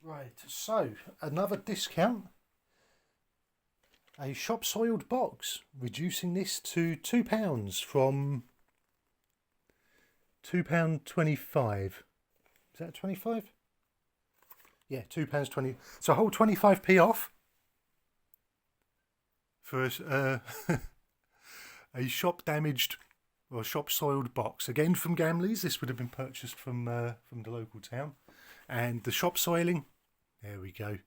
Right, so another discount. A shop soiled box, reducing this to £2 from £2.25. Is that 25? Yeah, £2.20. So a whole 25p off for a shop damaged or shop soiled box. Again from Gamley's. This would have been purchased from the local town. And the shop soiling, there we go.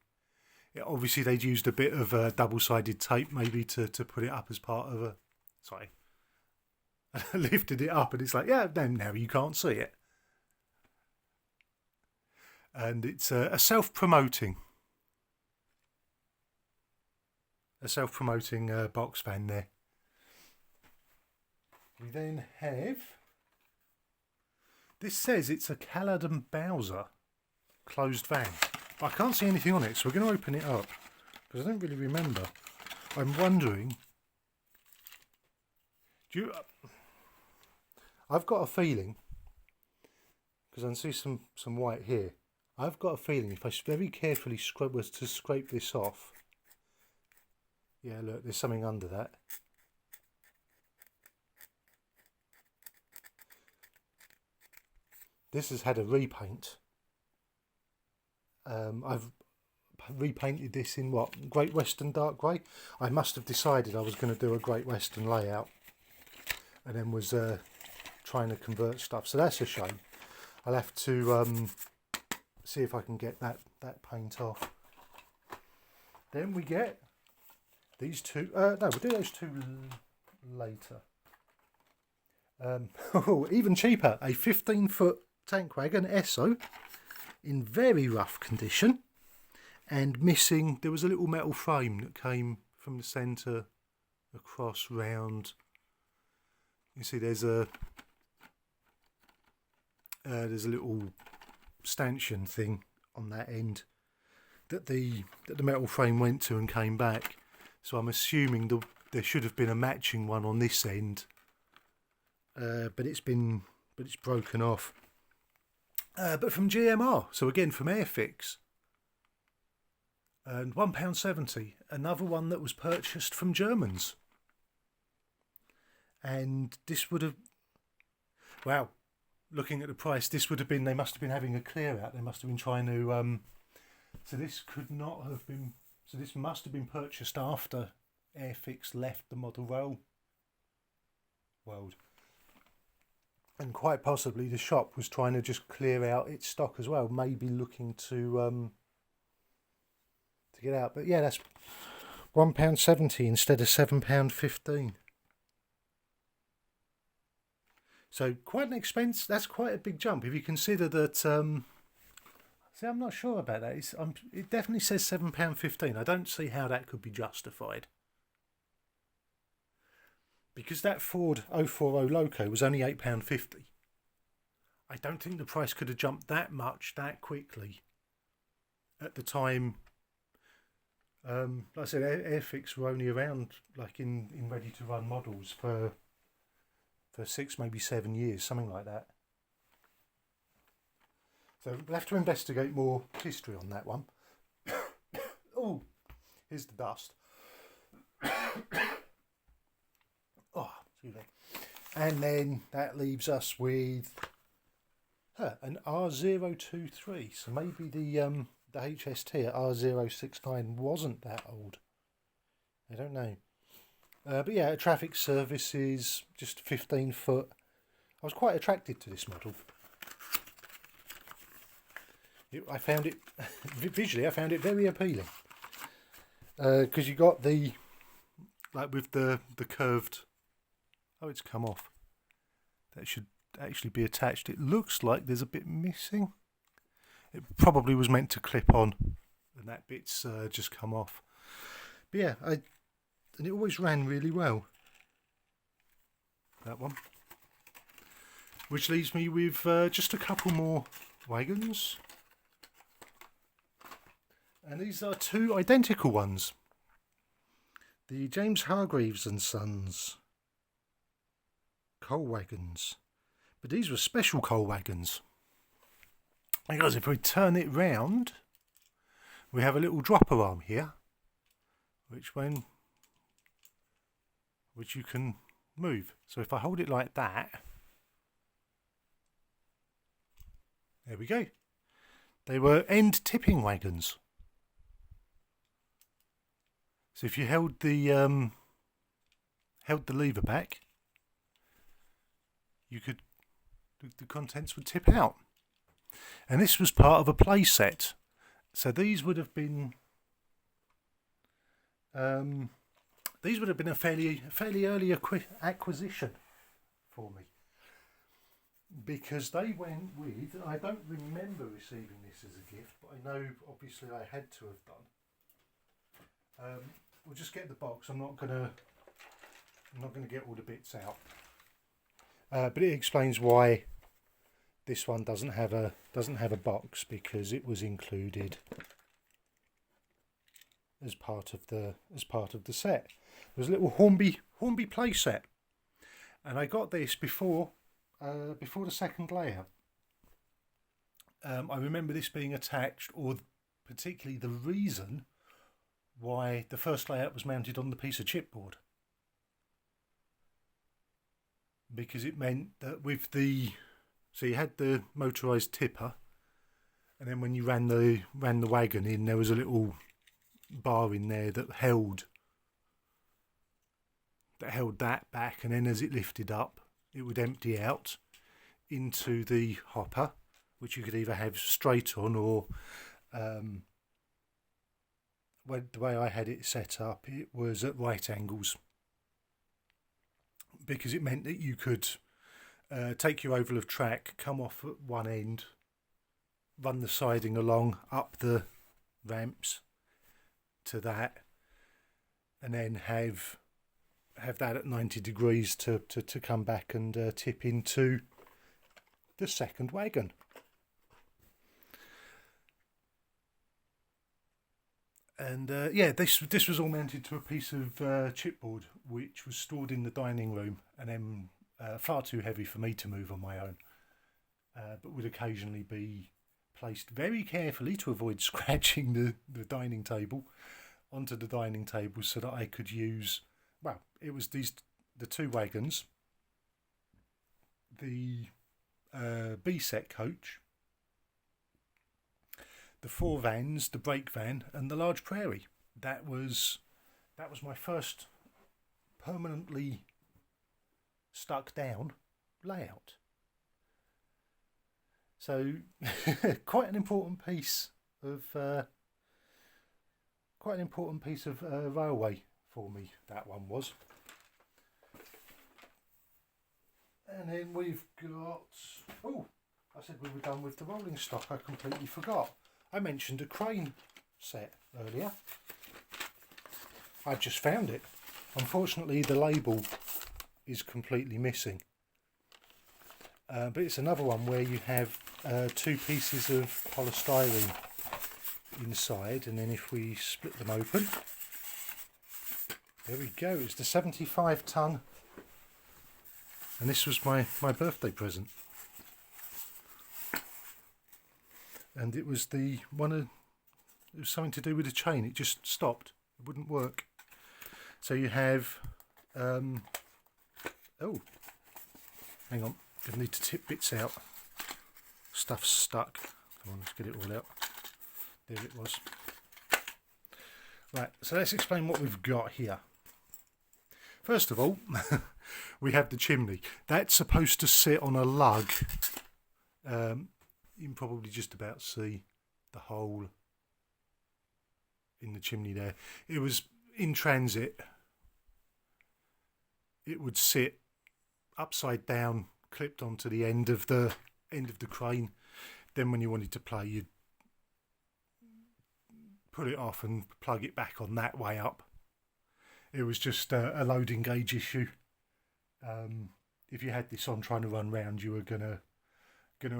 Yeah, obviously they'd used a bit of double-sided tape maybe to put it up as part of a... Sorry. I lifted it up and it's like, yeah, now you can't see it. And it's a self-promoting box fan there. We then have... This says it's a Callard and Bowser closed van. I can't see anything on it, so we're going to open it up because I don't really remember. I'm wondering, I've got a feeling, because I can see some white here. I've got a feeling if I very carefully was to scrape this off, yeah, look, there's something under that. This has had a repaint. I've repainted this in what? Great Western dark grey. I must have decided I was going to do a Great Western layout and then was trying to convert stuff. So that's a shame. I'll have to see if I can get that paint off. Then we get these two. No, we'll do those two later. Even cheaper. A 15-foot tank wagon, Esso, in very rough condition and missing. There was a little metal frame that came from the centre across round. You see there's a little stanchion thing on that end that the metal frame went to and came back. So I'm assuming there should have been a matching one on this end, but it's broken off. But from GMR, so again from Airfix. And £1.70, another one that was purchased from Germans. And this would have, wow, looking at the price, this would have been, they must have been having a clear out. They must have been trying to, so this could not have been, so this must have been purchased after Airfix left the model rail world. And quite possibly the shop was trying to just clear out its stock as well, maybe looking to get out. But yeah, that's £1.70 instead of £7.15. So quite an expense. That's quite a big jump if you consider that. See, I'm not sure about that. It definitely says £7.15. I don't see how that could be justified. Because that Ford 040 Loco was only £8.50. I don't think the price could have jumped that much that quickly at the time. Like I said, Airfix were only around like in ready to run models for 6, maybe 7 years, something like that. So we'll have to investigate more history on that one. Oh, here's the dust. Oh, excuse me. And then that leaves us with an R023. So maybe the HST at R069 wasn't that old. I don't know. But yeah, traffic services, just 15 foot. I was quite attracted to this model. I found it, visually I found it very appealing. Because you got the, like with the curved, oh, it's come off. That should actually be attached. It looks like there's a bit missing. It probably was meant to clip on and that bit's just come off. But yeah, and it always ran really well, that one. Which leaves me with just a couple more wagons. And these are two identical ones. The James Hargreaves and Sons coal wagons. But these were special coal wagons. Because if we turn it round, we have a little dropper arm here, which you can move. So if I hold it like that, there we go. They were end tipping wagons. So if you held the lever back, the contents would tip out. And this was part of a play set. So these would have been a fairly early acquisition for me, because they went with, I don't remember receiving this as a gift, but I know obviously I had to have done. We'll just get the box. I'm not gonna get all the bits out, but it explains why this one doesn't have a box, because it was included as part of the set. It was a little Hornby play set, and I got this before the second layout. I remember this being attached, or particularly the reason why the first layout was mounted on the piece of chipboard, because it meant that so you had the motorised tipper, and then when you ran the wagon in, there was a little bar in there that held that back, and then as it lifted up, it would empty out into the hopper, which you could either have straight on, or the way I had it set up, it was at right angles, because it meant that you could take your oval of track, come off at one end, run the siding along up the ramps to that, and then have that at 90 degrees to come back and tip into the second wagon. And yeah, this was all mounted to a piece of chipboard, which was stored in the dining room, and then far too heavy for me to move on my own, but would occasionally be placed very carefully to avoid scratching the dining table onto the dining table, so that I could use, well, it was the two wagons, the B set coach, the four vans, the brake van, and the large prairie. That was my first permanently stuck down layout. So quite an important piece of railway for me, that one was. And then we've got, oh, I said we were done with the rolling stock. I completely forgot. I mentioned a crane set earlier. I've just found it. Unfortunately, the label is completely missing. But it's another one where you have two pieces of polystyrene inside, and then if we split them open, there we go. It's the 75-ton, and this was my birthday present. And it was it was something to do with the chain. It just stopped. It wouldn't work. So you have, oh, hang on. I need to tip bits out. Stuff's stuck. Come on, let's get it all out. There it was. Right, so let's explain what we've got here. First of all, we have the chimney. That's supposed to sit on a lug. You can probably just about see the hole in the chimney there. It was in transit. It would sit upside down, clipped onto the end of the crane. Then when you wanted to play, you'd put it off and plug it back on that way up. It was just a loading gauge issue. If you had this on trying to run round, you were going to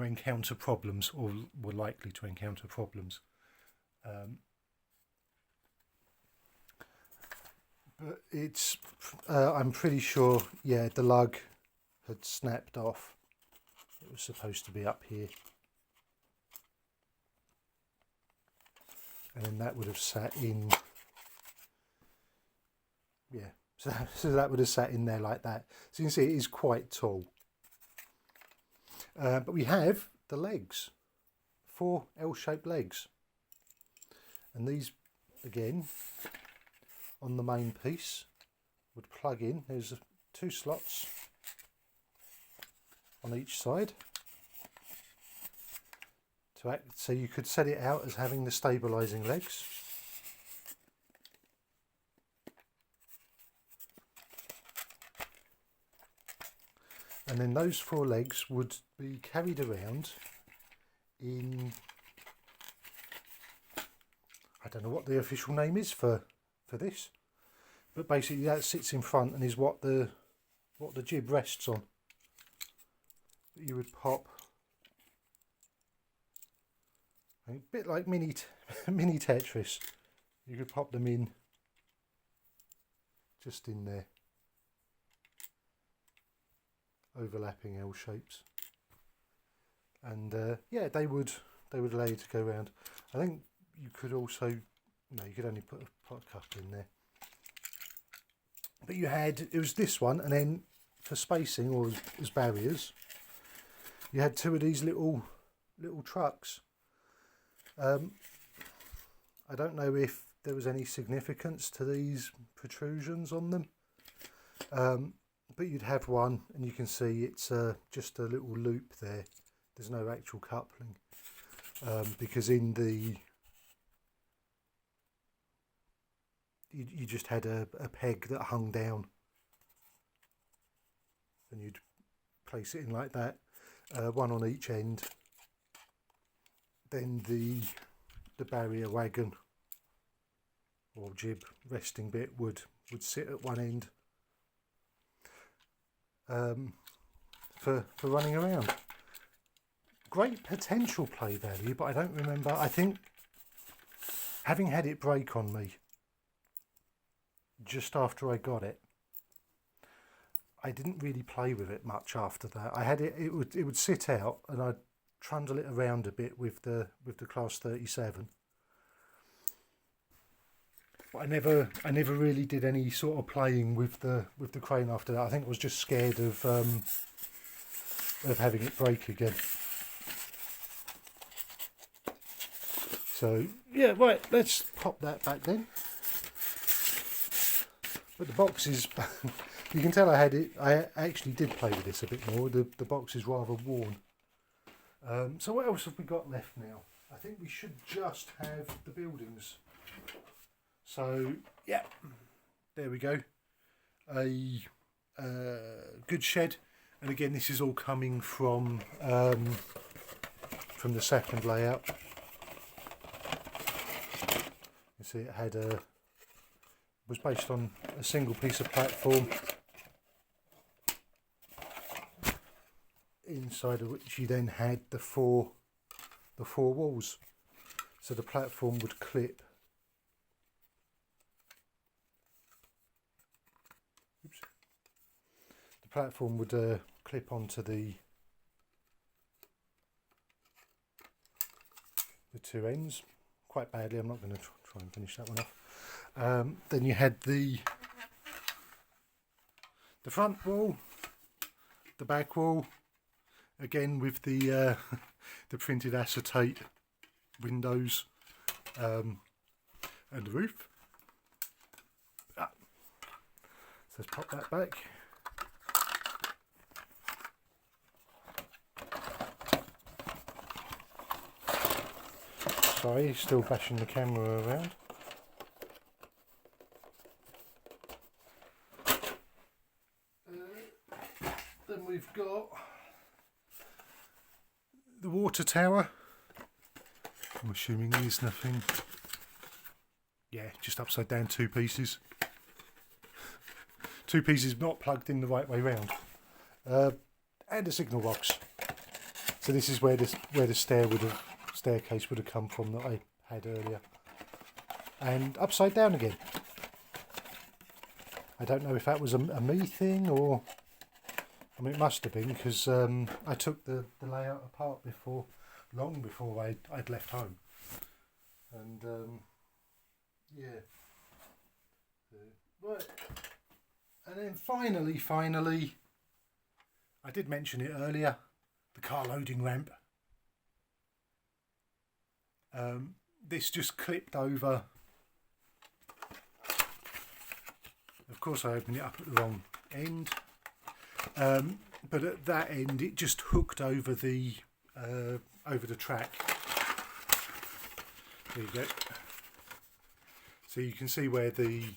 encounter problems, or were likely to encounter problems. But it's, I'm pretty sure, yeah, the lug had snapped off. It was supposed to be up here. and then that would have sat in, yeah, so that would have sat in there like that. So you can see it is quite tall. But we have the legs, 4 L-shaped legs, and these again on the main piece would plug in. There's 2 slots on each side to act, so you could set it out as having the stabilising legs. And then those 4 legs would be carried around in, I don't know what the official name is for this, but basically that sits in front and is what the jib rests on. You would pop, a bit like mini Tetris. You could pop them in just in there, overlapping L shapes, and yeah, they would allow you to go around. I think you could also, no, you could only put a cup in there, but it was this one, and then for spacing or as barriers, you had 2 of these little trucks. I don't know if there was any significance to these protrusions on them, but you'd have one, and you can see it's just a little loop there. There's no actual coupling, because in the you just had a peg that hung down, and you'd place it in like that, one on each end. Then the barrier wagon or jib resting bit would sit at one end, for running around. Great potential play value, but I don't remember. I think, having had it break on me just after I got it, I didn't really play with it much after that. I had it would sit out, and I'd trundle it around a bit with the Class 37. But I never really did any sort of playing with the crane after that. I think I was just scared of having it break again. So yeah, right, let's pop that back then. But the box is, you can tell I actually did play with this a bit more. The box is rather worn. So what else have we got left now? I think we should just have the buildings. So yeah, there we go. A good shed, and again this is all coming from the second layout. You see it was based on a single piece of platform, inside of which you then had the four walls. So the platform would clip. Oops. The platform would clip onto the 2 ends quite badly. I'm not going to try and finish that one off. Then you had the front wall, the back wall, again with the the printed acetate windows, and the roof. So let's pop that back. Sorry, still bashing the camera around. Then we've got the water tower. I'm assuming there's nothing. Yeah, just upside down, 2 pieces. 2 pieces not plugged in the right way round. And a signal box. So this is where the staircase would have come from that I had earlier. And upside down again. I don't know if that was a me thing, or I mean it must have been, because I took the layout apart long before I'd left home. And yeah, right. And then finally, I did mention it earlier, the car loading ramp. This just clipped over. Of course I opened it up at the wrong end, but at that end it just hooked over the track. There you go. So you can see where the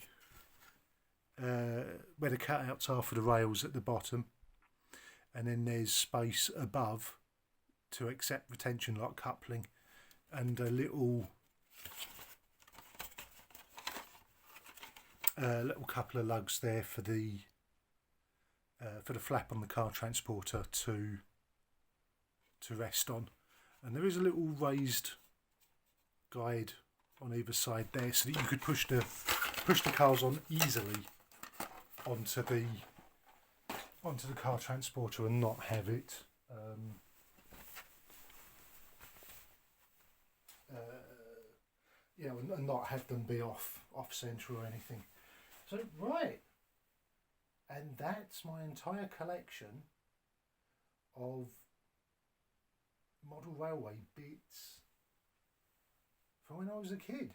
cutouts are for the rails at the bottom, and then there's space above to accept retention lock coupling, and a little couple of lugs there for the flap on the car transporter to rest on, and there is a little raised guide on either side there so that you could push the cars on easily onto the car transporter and not have it and not have them be off centre or anything. So right, and that's my entire collection of model railway bits from when I was a kid.